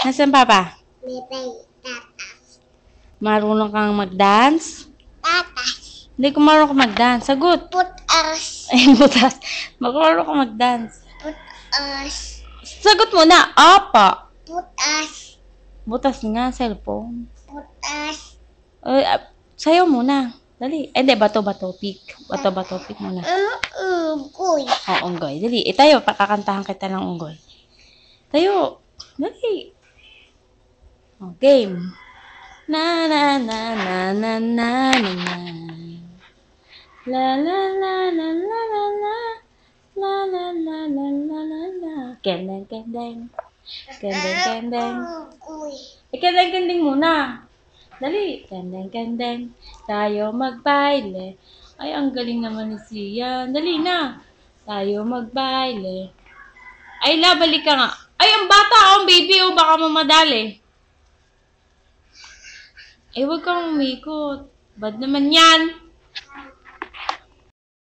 Nasaan papa? Bibay. Tatas. Marunong kang mag-dance? Tatas. Hindi ko marunong kang mag-dance. Sagot. Putas. Ay, butas. Marunong kang mag-dance. Putas. Sagot mo na. Apa. Putas. Butas nga, cellphone. Putas. Ay, sayo muna. Dali. Eh, di, bato-bato pick. Bato-bato pick muna. Unggoy. Oo, unggoy. Dali. Tayo, pakakantahan kita ng unggoy. Tayo. Dali. Oh, game. Na na na na na na na na. La la la la la la la. La la la la la la la. Kendeng kendeng. Kendeng kendeng. Unggoy. Kendeng kendeng muna. Dali. Kendeng kendeng. Tayo magbaile. Ay, ang galing naman ni Sian. Dali na. Tayo magbaile. Ay, balik ka nga. Ay, ang bata, ang baby, baka mo madali. Eh, huwag kang umikot. Bad naman yan.